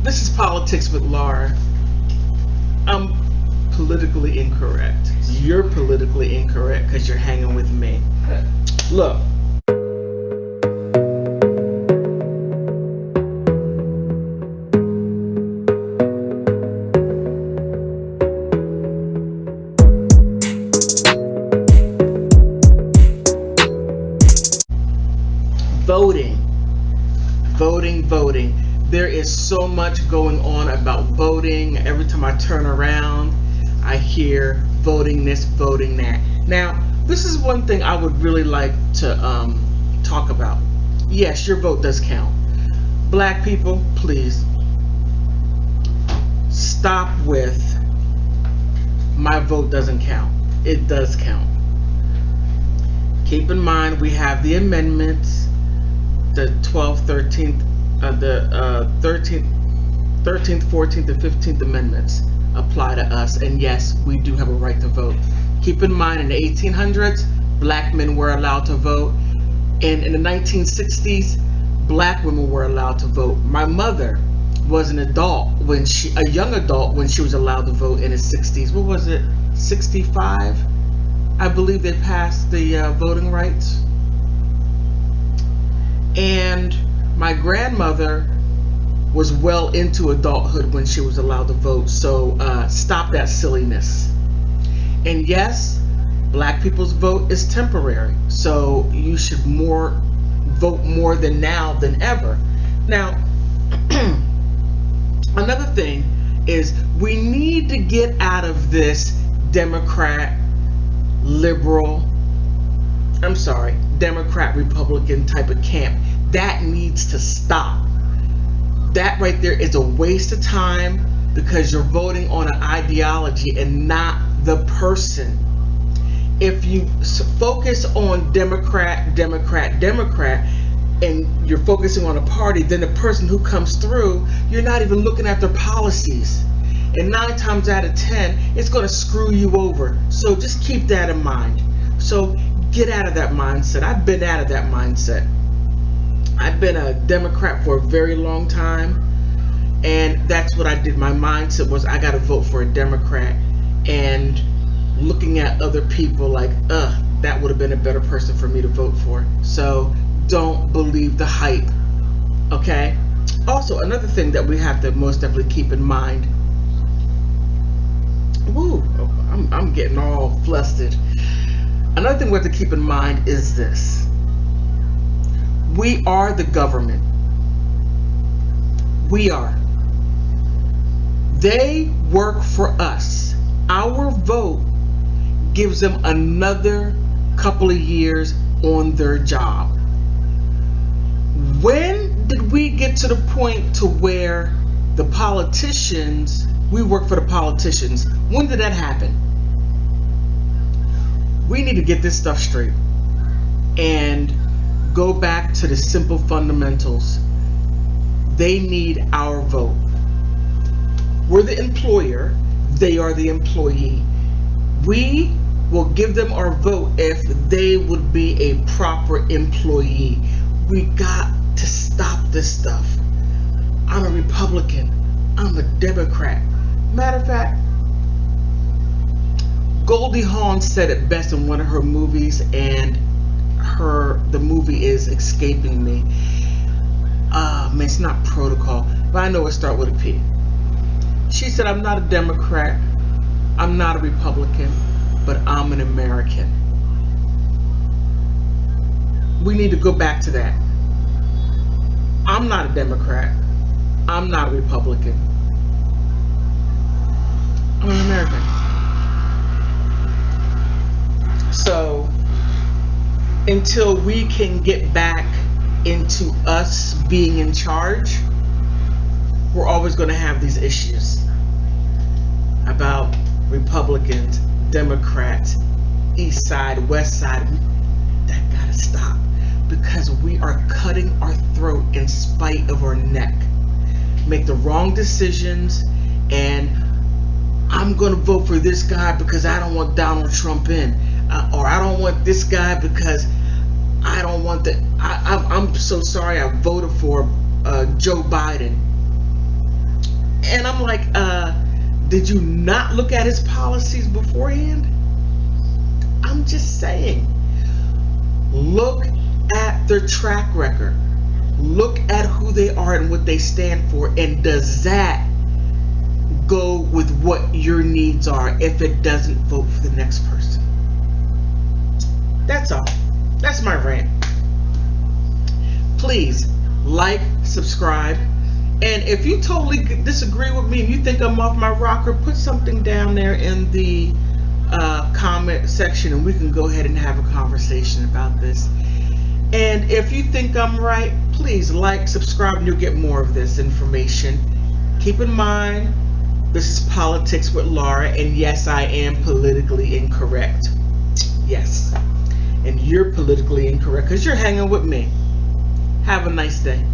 This is Politics with Laura. I'm politically incorrect. You're politically incorrect because you're hanging with me. Look. Voting. There is so much going on about voting. Every time I turn around, I hear voting this, voting that. Now, this is one thing I would really like to talk about. Yes, your vote does count. Black people, please stop with my vote doesn't count. It does count. Keep in mind we have the amendments, the 12th, 13th, the 13th, 14th, and 15th amendments apply to us, and yes, we do have a right to vote. Keep in mind, in the 1800s, black men were allowed to vote, and in the 1960s, black women were allowed to vote. My mother was a young adult when she was allowed to vote in the 60s. What was it? 65? I believe they passed the voting rights. And my grandmother was well into adulthood when she was allowed to vote, so stop that silliness. And yes, black people's vote is temporary, so you should vote more than now than ever. Now, another thing is we need to get out of this Democrat, Republican type of camp. That needs to stop. That right there is a waste of time because you're voting on an ideology and not the person. If you focus on Democrat, and you're focusing on a party, then the person who comes through, you're not even looking at their policies. And 9 times out of 10, it's going to screw you over. So just keep that in mind. So get out of that mindset. I've been out of that mindset. I've been a Democrat for a very long time, and that's what I did. My mindset was I got to vote for a Democrat, and looking at other people like, that would have been a better person for me to vote for. So don't believe the hype, okay? Also, another thing that we have to most definitely keep in mind, I'm getting all flustered. Another thing we have to keep in mind is this. We are the government. We are. They work for us. Our vote gives them another couple of years on their job. When did we get to the point to where the politicians, we work for the politicians? When did that happen? We need to get this stuff straight and go back to the simple fundamentals. They need our vote. We're the employer, they are the employee. We will give them our vote if they would be a proper employee. We got to stop this stuff. I'm a Republican, I'm a Democrat. Matter of fact, Goldie Hawn said it best in one of her movies, and the movie is escaping me. Man, it's not Protocol, but I know it starts with a P. She said, I'm not a Democrat, I'm not a Republican, but I'm an American. We need to go back to that. I'm not a Democrat, I'm not a Republican, I'm an American. So until we can get back into us being in charge, we're always going to have these issues about Republicans, Democrats, East Side, West Side. That gotta stop, because we are cutting our throat in spite of our neck. Make the wrong decisions, and I'm going to vote for this guy because I don't want Donald Trump in, or I don't want this guy because I don't want the. I'm so sorry I voted for Joe Biden. Did you not look at his policies beforehand? I'm just saying. Look at their track record. Look at who they are and what they stand for, and does that go with what your needs are? If it doesn't, vote for the next person. That's all. That's my rant. Please like, subscribe, and if you totally disagree with me and you think I'm off my rocker, put something down there in the comment section and we can go ahead and have a conversation about this. And if you think I'm right, please like, subscribe, and you'll get more of this information. Keep in mind, this is Politics with Laura, and yes, I am politically incorrect. Yes. And you're politically incorrect because you're hanging with me. Have a nice day.